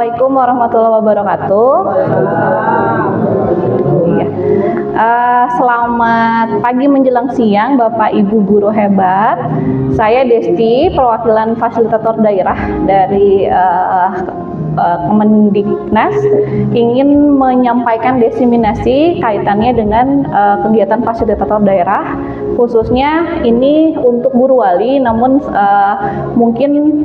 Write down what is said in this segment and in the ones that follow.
Assalamualaikum warahmatullahi wabarakatuh. Iya. Selamat pagi menjelang siang Bapak Ibu guru hebat. Saya Desti, perwakilan fasilitator daerah dari Kemendiknas, ingin menyampaikan diseminasi kaitannya dengan kegiatan fasilitator daerah, khususnya ini untuk guru wali, namun mungkin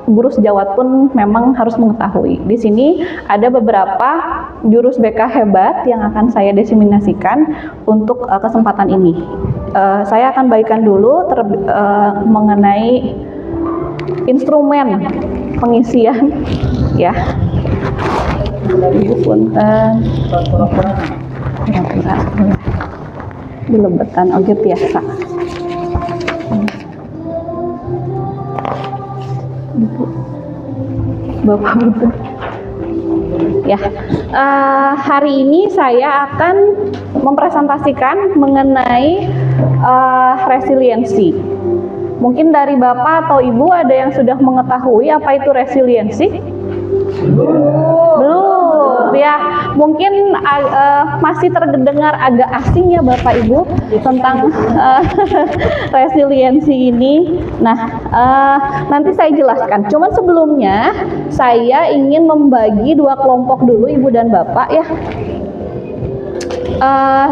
guru sejawat pun memang harus mengetahui. Di sini ada beberapa jurus BK hebat yang akan saya diseminasikan untuk kesempatan ini. Saya akan bagikan dulu mengenai instrumen pengisian, ya. Punten, dilebetan oke biasa. Bapak betul. Ya, hari ini saya akan mempresentasikan mengenai resiliensi. Mungkin dari Bapak atau Ibu ada yang sudah mengetahui apa itu resiliensi? Belum, ya. Mungkin masih terdengar agak asing ya Bapak Ibu tentang resiliensi ini. Nah, nanti saya jelaskan. Cuman sebelumnya saya ingin membagi dua kelompok dulu Ibu dan Bapak ya.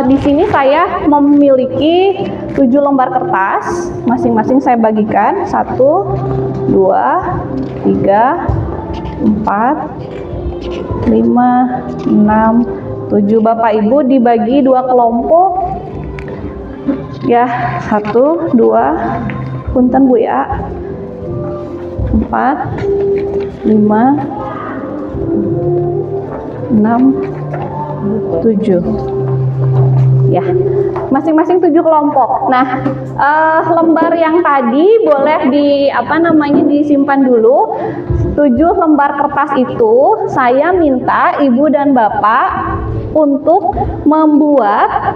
Di sini saya memiliki 7 lembar kertas, masing-masing saya bagikan 1, 2, 3, 4, 5, 6, 7. Bapak Ibu dibagi dua kelompok ya, 1, 2, punten Bu ya, 4, 5, 6, 7. Ya, masing-masing 7 kelompok. Nah, lembar yang tadi boleh disimpan dulu. 7 lembar kertas itu saya minta Ibu dan Bapak untuk membuat,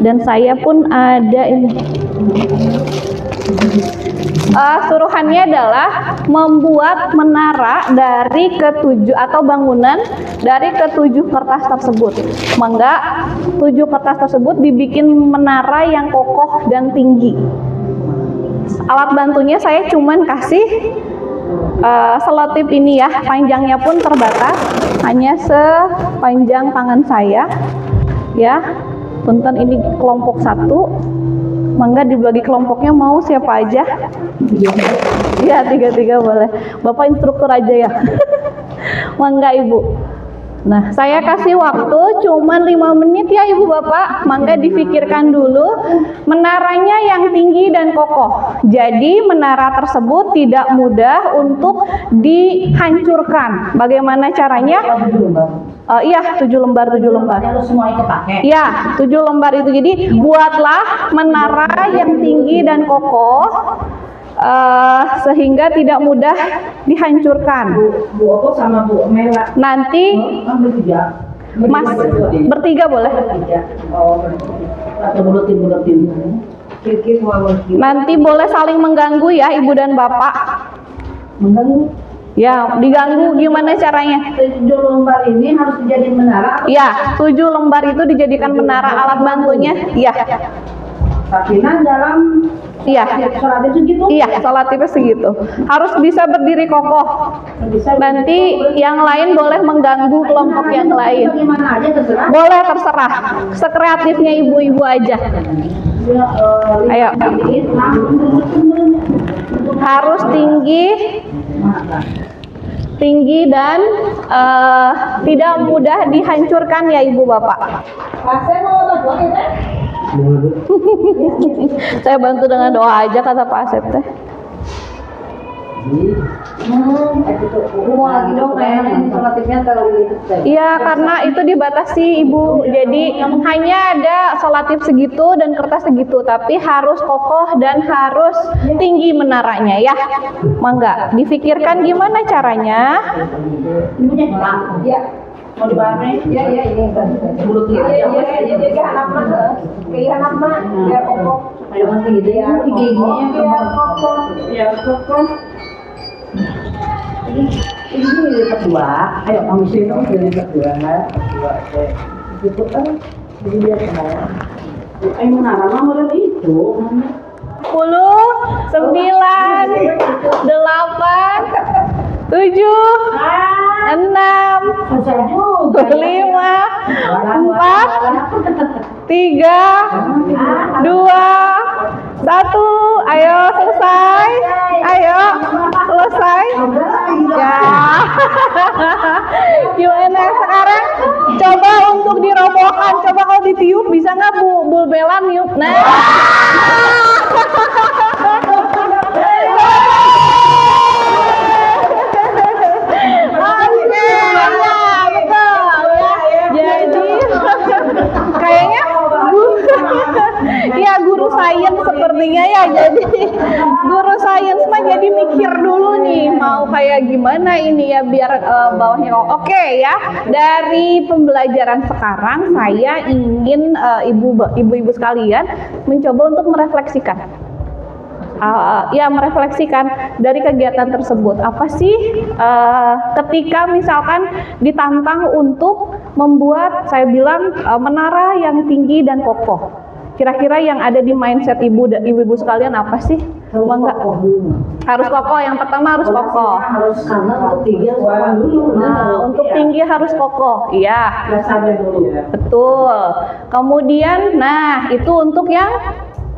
dan saya pun ada ini. Suruhannya adalah membuat menara dari ke-7 atau bangunan dari ke-7 kertas tersebut. Mangga 7 kertas tersebut dibikin menara yang kokoh dan tinggi. Alat bantunya saya cuman kasih selotip ini ya, panjangnya pun terbatas, hanya sepanjang tangan saya. Ya, punten ini kelompok 1. Mangga dibagi kelompoknya mau siapa aja? Ya, 3-3 boleh. Bapak instruktur aja ya. Mangga Ibu. Nah, saya kasih waktu cuman 5 menit ya Ibu Bapak. Mangga difikirkan dulu menaranya yang tinggi dan kokoh. Jadi menara tersebut tidak mudah untuk dihancurkan. Bagaimana caranya? Iya, 7 lembar. Harus semua itu pakai. Iya, 7 lembar itu. Jadi buatlah menara yang tinggi dan kokoh sehingga tidak mudah dihancurkan. Bu Opo sama Bu Mela. Nanti Mas bertiga boleh. Oh, atau buletin. Nanti boleh saling mengganggu ya Ibu dan Bapak. Mengganggu. Ya, diganggu gimana caranya? 7 lembar ini harus dijadiin menara. Ya, 7 lembar itu dijadikan menara alat bantunya. Iya. Tapi dalam sholat segitu. Iya, sholatipnya segitu. Harus bisa berdiri kokoh. Nanti yang lain boleh mengganggu kelompok yang lain. Gimana aja terserah. Boleh, terserah. Sekreatifnya ibu-ibu aja. Ayo. Harus tinggi dan tidak mudah dihancurkan ya Ibu Bapak. Saya bantu dengan doa aja kata Pak Asep teh. Mau lagi dong kayak sholatnya Iya, karena itu dibatasi Ibu. Jadi hanya ada sholatip segitu dan kertas segitu, tapi harus kokoh dan harus tinggi menaranya ya. Mangga difikirkan gimana caranya. Ya. Mau dibahas ya ini mulut ya anak mah biar kokoh supaya masih gitu ya giginya biar kokoh Ini lipat dua. Ayo kamu sini dong, lipat dua. Dua, oke. Itu kan jadi dia kemana? Ayo Nara, mama lihat itu. 10, 9, 8, 7, 6, Susah juga. 5, 4, 3, 2, 1. Ayo selesai. Ayo selesai. Ya. Gimana sekarang? Coba untuk dirobohkan. Coba kalau ditiup bisa nggak Bu Bella niup? Nah. Oke, ya, betul ya. Jadi kayaknya ya guru sains sepertinya ya. Jadi guru sains mah jadi mikir dulu nih mau kayak gimana ini ya biar bawahnya oke ya. Dari pembelajaran sekarang saya ingin ibu-ibu sekalian mencoba untuk merefleksikan. Ya merefleksikan dari kegiatan tersebut apa sih ketika misalkan ditantang untuk membuat saya bilang menara yang tinggi dan kokoh, kira-kira yang ada di mindset ibu-ibu sekalian apa sih? Harus kokoh. Yang pertama harus kokoh. Harus karena untuk tinggi harus kokoh dulu. Nah, untuk tinggi harus kokoh, iya. Dasarnya dulu. Betul. Kemudian, nah itu untuk yang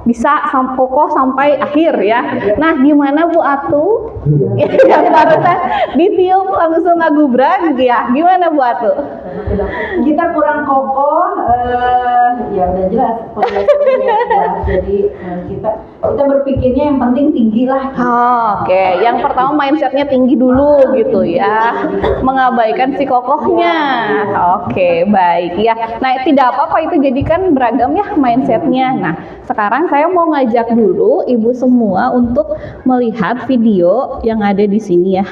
bisa kokoh sampai akhir ya. Nah, gimana Bu Atu? Yang barusan ditiup langsung ngagubrak ya. Gimana Bu Atu? Kita kurang kokoh, ya udah jelas pembahasannya jelas. Jadi kita berpikirnya yang penting tinggi lah. Oke, yang pertama mindsetnya tinggi dulu gitu ya, mengabaikan si kokohnya. Oke, baik ya. Nah, tidak apa-apa itu jadikan beragam ya mindsetnya. Nah, sekarang saya mau ngajak dulu ibu semua untuk melihat video yang ada di sini ya.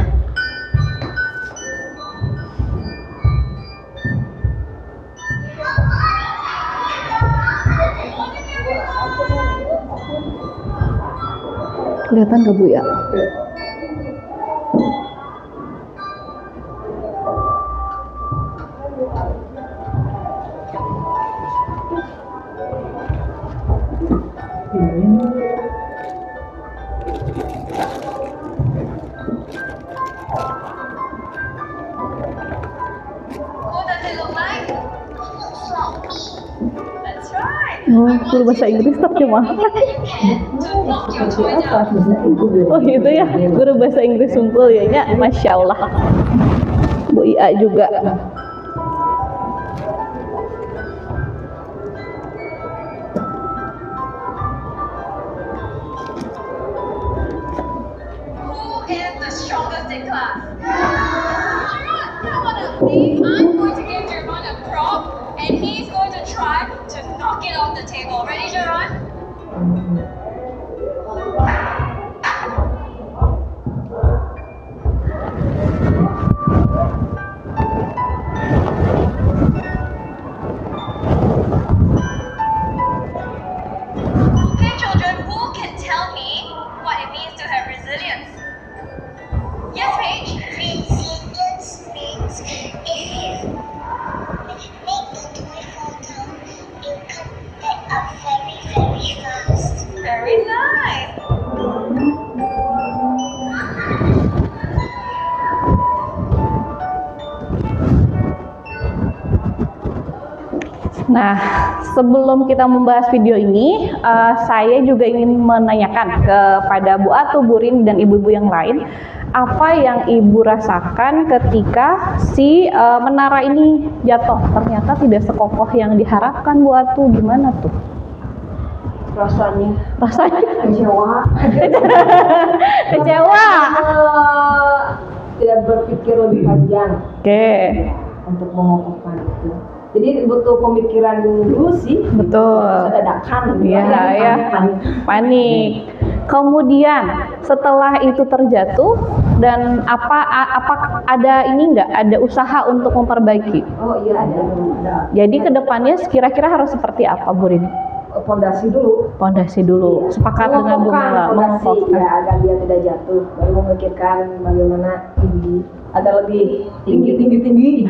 Kelihatan gak Bu ya? Oh, guru bahasa Inggris terjemah. Oh gitu ya, guru bahasa Inggris Sungkul ya, ya. Masya Allah. Bu Ia juga. Who is the strongest in class? Gerard, come on up, please. I'm going to give Gerard a prop, and he's going to try to knock it off the table. Ready, Gerard? Okay, children, who can tell me what it means to have resilience? Yes, Paige? Resilience means if you make the toy fall down, you come back up very, very fast. Very nice. Nah, sebelum kita membahas video ini, saya juga ingin menanyakan kepada Bu Atu, Bu Rin, dan ibu-ibu yang lain, apa yang ibu rasakan ketika si menara ini jatuh? Ternyata tidak sekokoh yang diharapkan, Bu Atu. Gimana tuh? Rasanya Rasanya kecewa. kecewa. Tidak berpikir lebih panjang Oke, untuk mengokohkan itu. Jadi butuh pemikiran dulu sih. betul. Dadakan. Iya, ya. Panik. Kemudian setelah itu terjatuh dan apa ada ini enggak ada usaha untuk memperbaiki? Oh iya ada. Jadi kedepannya kira-kira harus seperti apa, Bu Rin? pondasi dulu. Pondasi dulu. Sepakat dengan Bu Mela. Pondasi ya agar dia tidak jatuh. Baru memikirkan bagaimana tinggi ada lebih tinggi.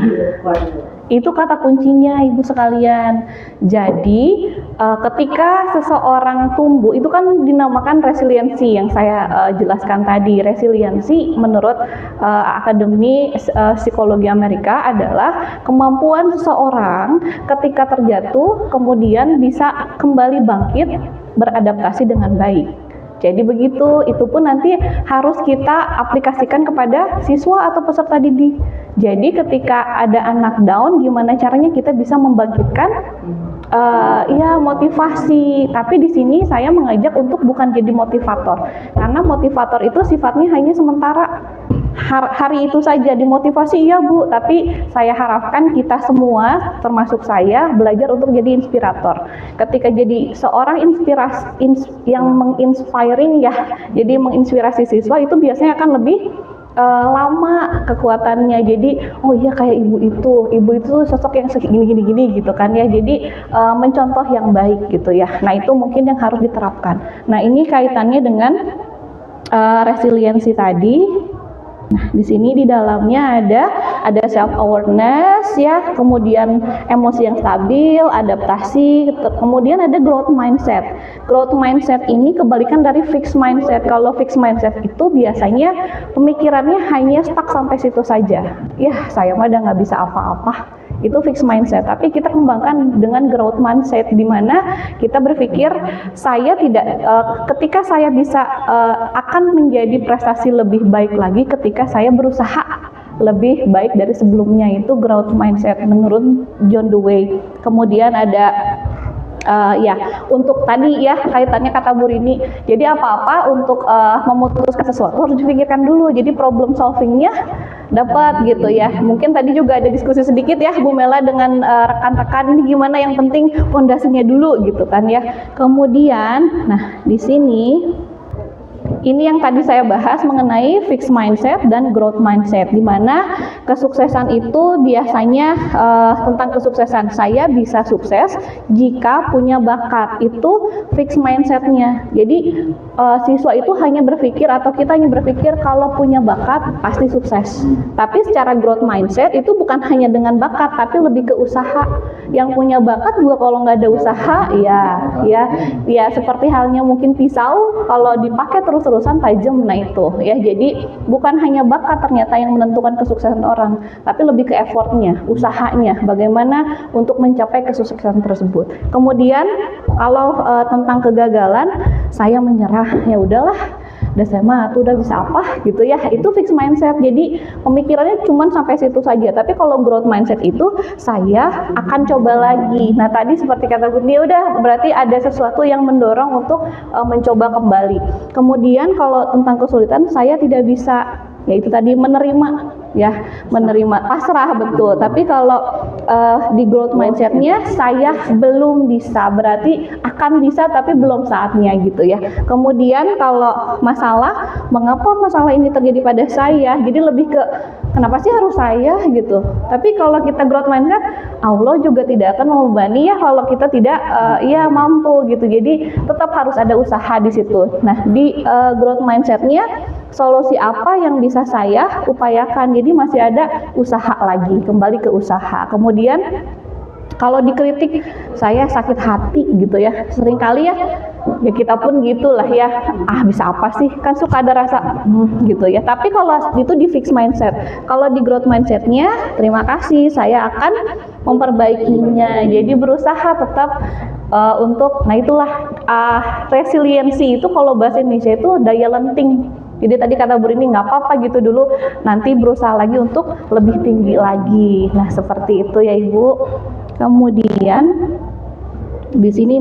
Itu kata kuncinya Ibu sekalian. Jadi ketika seseorang tumbuh, itu kan dinamakan resiliensi yang saya jelaskan tadi. Resiliensi menurut Akademi Psikologi Amerika adalah kemampuan seseorang ketika terjatuh kemudian bisa kembali bangkit beradaptasi dengan baik. Jadi begitu, itu pun nanti harus kita aplikasikan kepada siswa atau peserta didik. Jadi ketika ada anak down, gimana caranya kita bisa membangkitkan ya motivasi. Tapi di sini saya mengajak untuk bukan jadi motivator, karena motivator itu sifatnya hanya sementara. Hari itu saja dimotivasi, iya Bu, tapi saya harapkan kita semua termasuk saya belajar untuk jadi inspirator. Ketika jadi seorang yang menginspiring ya, jadi menginspirasi siswa itu biasanya akan lebih lama kekuatannya. Jadi oh iya kayak ibu itu sosok yang gini gitu kan ya. Jadi mencontoh yang baik gitu ya. Nah itu mungkin yang harus diterapkan. Nah ini kaitannya dengan resiliensi tadi. Nah, di sini di dalamnya ada self awareness ya, kemudian emosi yang stabil, adaptasi, kemudian ada growth mindset. Growth mindset ini kebalikan dari fixed mindset. Kalau fixed mindset itu biasanya pemikirannya hanya stuck sampai situ saja. Ya, saya mah udah nggak bisa apa-apa. Itu fixed mindset, tapi kita kembangkan dengan growth mindset, di mana kita berpikir saya tidak ketika saya bisa akan menjadi prestasi lebih baik lagi ketika saya berusaha lebih baik dari sebelumnya. Itu growth mindset menurut John Dewey. Kemudian ada ya untuk tadi ya kaitannya kata Bu Rini, jadi apa-apa untuk memutuskan sesuatu harus dipikirkan dulu, jadi problem solvingnya dapat gitu ya. Mungkin tadi juga ada diskusi sedikit ya Bu Mela dengan rekan-rekan, ini gimana, yang penting fondasinya dulu gitu kan ya. Kemudian nah di sini ini yang tadi saya bahas mengenai fixed mindset dan growth mindset, di mana kesuksesan itu biasanya tentang kesuksesan. Saya bisa sukses jika punya bakat, itu fixed mindsetnya. Jadi siswa itu hanya berpikir atau kita hanya berpikir kalau punya bakat pasti sukses. Tapi secara growth mindset itu bukan hanya dengan bakat, tapi lebih ke usaha. Yang punya bakat juga kalau nggak ada usaha ya seperti halnya mungkin pisau, kalau dipakai terus-terusan tajam. Nah itu ya, jadi bukan hanya bakat ternyata yang menentukan kesuksesan orang, tapi lebih ke effortnya, usahanya, bagaimana untuk mencapai kesuksesan tersebut. Kemudian kalau tentang kegagalan, saya menyerah, ya udahlah, udah saya mah tuh udah bisa apa gitu ya. Itu fixed mindset, jadi pemikirannya cuma sampai situ saja. Tapi kalau growth mindset itu saya akan coba lagi. Nah tadi seperti kata Bu Nia, udah berarti ada sesuatu yang mendorong untuk mencoba kembali. Kemudian kalau tentang kesulitan, saya tidak bisa, yaitu tadi menerima ya, menerima, pasrah, betul. Tapi kalau di growth mindsetnya saya belum bisa, berarti akan bisa tapi belum saatnya gitu ya. Kemudian kalau masalah, mengapa masalah ini terjadi pada saya, jadi lebih ke kenapa sih harus saya gitu. Tapi kalau kita growth mindset, Allah juga tidak akan membebani ya kalau kita tidak ya mampu gitu. Jadi tetap harus ada usaha di situ. Nah di growth mindsetnya, solusi apa yang bisa saya upayakan, jadi masih ada usaha lagi, kembali ke usaha. Kemudian kalau dikritik, saya sakit hati gitu ya, seringkali ya kita pun gitulah ya, bisa apa sih, kan suka ada rasa gitu ya. Tapi kalau itu di fixed mindset, kalau di growth mindsetnya, terima kasih, saya akan memperbaikinya, jadi berusaha tetap untuk, nah itulah resiliensi itu kalau bahasa Indonesia itu daya lenting. Jadi tadi kata Bu Rini, nggak apa-apa gitu dulu, nanti berusaha lagi untuk lebih tinggi lagi. Nah seperti itu ya Ibu. Kemudian di sini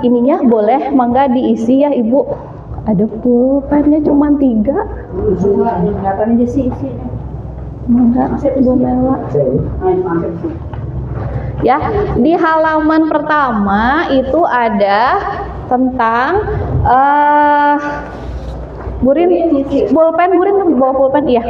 ininya boleh mangga diisi ya Ibu. Ada pulpennya cuma 3. Kelihatan aja sih isi. Mangga Bu Mela. Ya, di halaman pertama itu ada tentang Burin bawa pulpen, iya.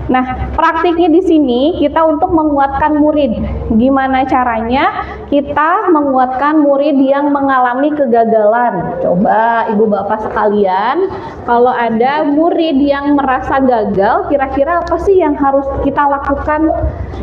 Nah, praktiknya di sini kita untuk menguatkan murid. Gimana caranya kita menguatkan murid yang mengalami kegagalan. Coba ibu bapak sekalian, kalau ada murid yang merasa gagal, kira-kira apa sih yang harus kita lakukan?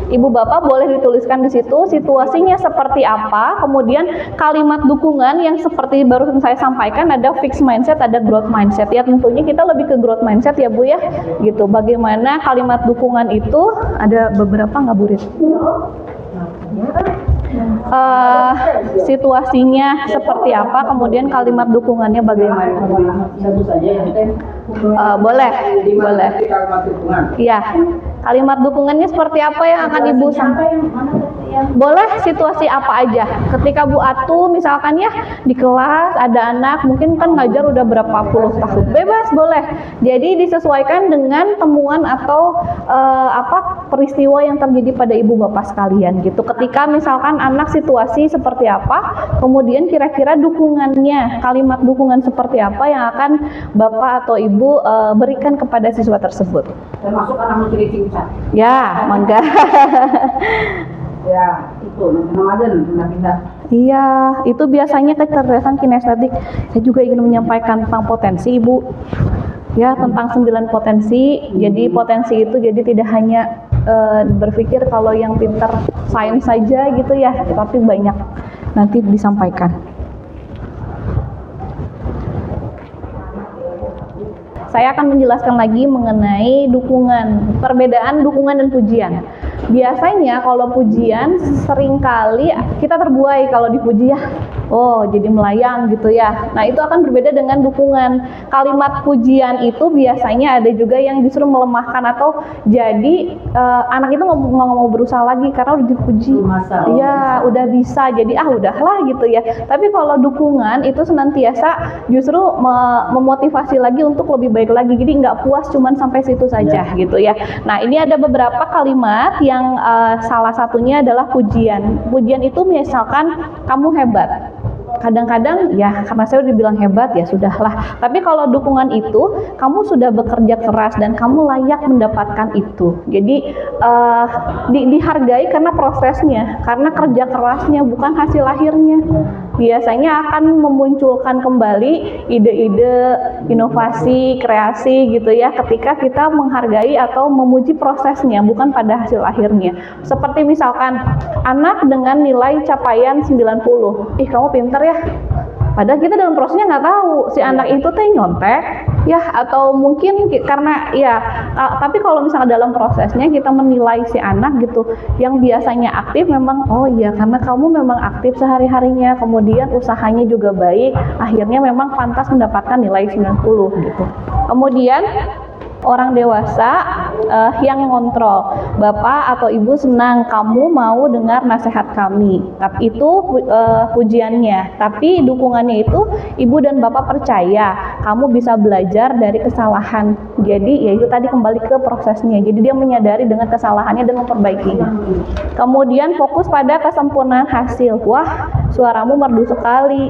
Ibu bapak boleh dituliskan di situ situasinya seperti apa, kemudian kalimat dukungan yang seperti baru saya sampaikan, ada fixed mindset, ada growth mindset. Ya tentunya kita lebih ke growth mindset ya Bu ya, gitu. Bagaimana kalimat dukungan itu, ada beberapa nggak Bu Rit? Situasinya seperti apa, kemudian kalimat dukungannya bagaimana? Satu saja yang Boleh. kalimat dukungan. Iya, kalimat dukungannya seperti apa yang akan Ibu sampaikan? Boleh situasi apa aja. Ketika Bu Atu misalkan ya di kelas ada anak mungkin kan ngajar udah berapa puluh tahun, bebas boleh. Jadi disesuaikan dengan temuan atau peristiwa yang terjadi pada ibu bapak sekalian gitu. Ketika misalkan anak situasi seperti apa, kemudian kira-kira dukungannya, kalimat dukungan seperti apa yang akan bapak atau ibu berikan kepada siswa tersebut. Termasuk anak mencuri cincang. Ya, mangga. Ya, itu Ramadan pindah-pindah. Iya, itu biasanya kecerdasan kinestetik. Saya juga ingin menyampaikan tentang potensi, Ibu. Ya, tentang 9 potensi. Jadi potensi itu jadi tidak hanya berpikir kalau yang pintar sains saja gitu ya, tapi banyak nanti disampaikan. Saya akan menjelaskan lagi mengenai dukungan, perbedaan dukungan dan pujian. Biasanya kalau pujian seringkali kita terbuai kalau dipuji ya, oh jadi melayang gitu ya. Nah itu akan berbeda dengan dukungan. Kalimat pujian itu biasanya ada juga yang justru melemahkan atau jadi anak itu nggak mau berusaha lagi karena udah dipuji. Iya udah bisa, jadi udahlah gitu ya. Tapi kalau dukungan itu senantiasa justru memotivasi lagi untuk lebih baik lagi. Jadi nggak puas cuman sampai situ saja gitu ya. Nah ini ada beberapa kalimat yang salah satunya adalah pujian. Pujian itu misalkan kamu hebat. Kadang-kadang ya karena saya udah bilang hebat ya sudahlah. Tapi kalau dukungan itu kamu sudah bekerja keras dan kamu layak mendapatkan itu. Jadi dihargai karena prosesnya, karena kerja kerasnya bukan hasil akhirnya. Biasanya akan memunculkan kembali ide-ide, inovasi, kreasi gitu ya ketika kita menghargai atau memuji prosesnya bukan pada hasil akhirnya. Seperti misalkan anak dengan nilai capaian 90. Ih kamu pinter ya. Padahal kita dalam prosesnya nggak tahu si anak itu teh nyontek ya atau mungkin karena ya tapi kalau misalnya dalam prosesnya kita menilai si anak gitu yang biasanya aktif memang oh iya karena kamu memang aktif sehari-harinya kemudian usahanya juga baik akhirnya memang pantas mendapatkan nilai 90 gitu. Kemudian orang dewasa yang ngontrol, bapak atau ibu senang kamu mau dengar nasihat kami, tapi itu pujiannya. Tapi dukungannya itu ibu dan bapak percaya kamu bisa belajar dari kesalahan. Jadi ya itu tadi kembali ke prosesnya. Jadi dia menyadari dengan kesalahannya dan memperbaikinya. Kemudian fokus pada kesempurnaan hasil. Wah suaramu merdu sekali.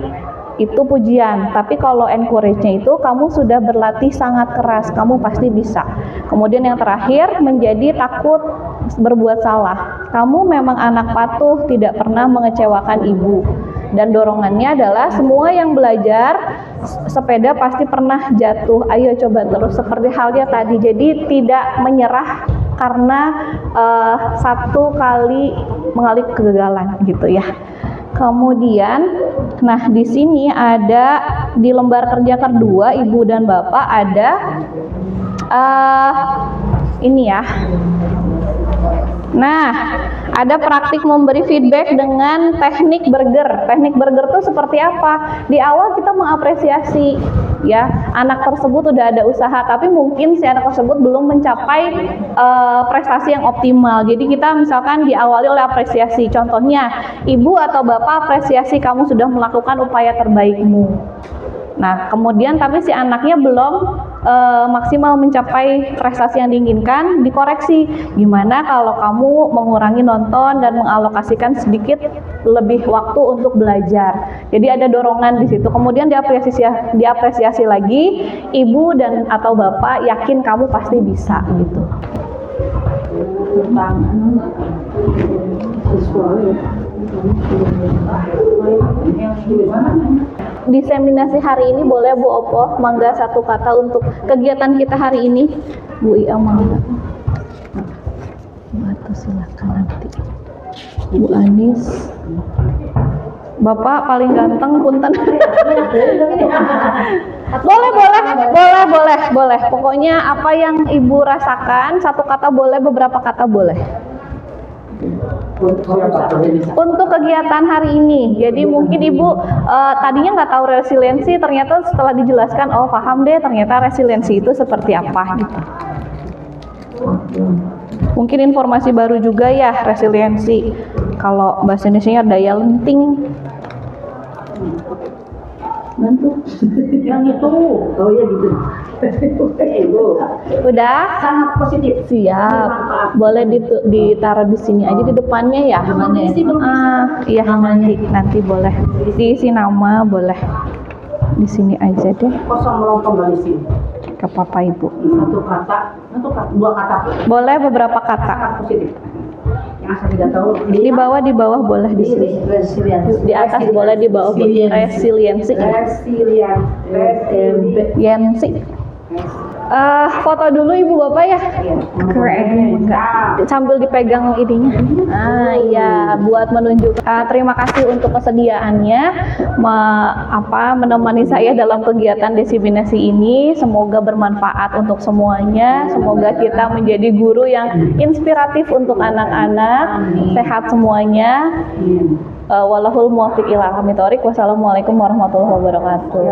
Itu pujian, tapi kalau encourage-nya itu kamu sudah berlatih sangat keras, kamu pasti bisa. Kemudian yang terakhir menjadi takut berbuat salah. Kamu memang anak patuh, tidak pernah mengecewakan ibu. Dan dorongannya adalah semua yang belajar sepeda pasti pernah jatuh. Ayo coba terus seperti halnya tadi. Jadi tidak menyerah karena satu kali mengalami kegagalan gitu ya. Kemudian, nah di sini ada di lembar kerja kedua ibu dan bapak ada ini ya. Nah, ada praktik memberi feedback dengan teknik burger. Teknik burger itu seperti apa? Di awal kita mengapresiasi ya, anak tersebut udah ada usaha, tapi mungkin si anak tersebut belum mencapai prestasi yang optimal. Jadi kita misalkan diawali oleh apresiasi. Contohnya, ibu atau bapak apresiasi kamu sudah melakukan upaya terbaikmu. Nah, kemudian tapi si anaknya belum maksimal mencapai prestasi yang diinginkan, dikoreksi. Gimana kalau kamu mengurangi nonton dan mengalokasikan sedikit lebih waktu untuk belajar. Jadi ada dorongan di situ. Kemudian diapresiasi lagi, ibu dan atau bapak yakin kamu pasti bisa gitu. Diseminasi hari ini boleh Bu Opo, mangga satu kata untuk kegiatan kita hari ini. Bu Ia mangga. Bu Ato silakan nanti. Bu Anis. Bapak paling ganteng punten. boleh. Pokoknya apa yang Ibu rasakan, satu kata boleh, beberapa kata boleh. Untuk kegiatan hari ini, jadi mungkin Ibu tadinya nggak tahu resiliensi, ternyata setelah dijelaskan, oh paham deh, ternyata resiliensi itu seperti apa gitu. Mungkin informasi baru juga ya resiliensi. Kalau bahasa Indonesia daya lenting. Yang itu, oh ya gitu. Udah? Sangat positif. Siap. Boleh ditaruh di sini aja di depannya ya. Iya nanti boleh. Diisi nama boleh. Di sini aja deh. Kosong melompong dari sini. Ke Papa Ibu. Dua kata. Boleh beberapa kata. Sangat positif. Yang saya tidak tahu. Di bawah boleh di sini. Resiliensi. Di atas boleh di bawah. Resiliensi. Resiliensi. Foto dulu Ibu Bapak ya. Keren. Sambil dipegang ininya. Iya, buat menunjukkan terima kasih untuk kesediaannya menemani saya dalam kegiatan diseminasi ini. Semoga bermanfaat untuk semuanya. Semoga kita menjadi guru yang inspiratif untuk anak-anak. Sehat semuanya. Wallahul muwaffiq ila aqwamit thoriq. Wassalamualaikum warahmatullahi wabarakatuh.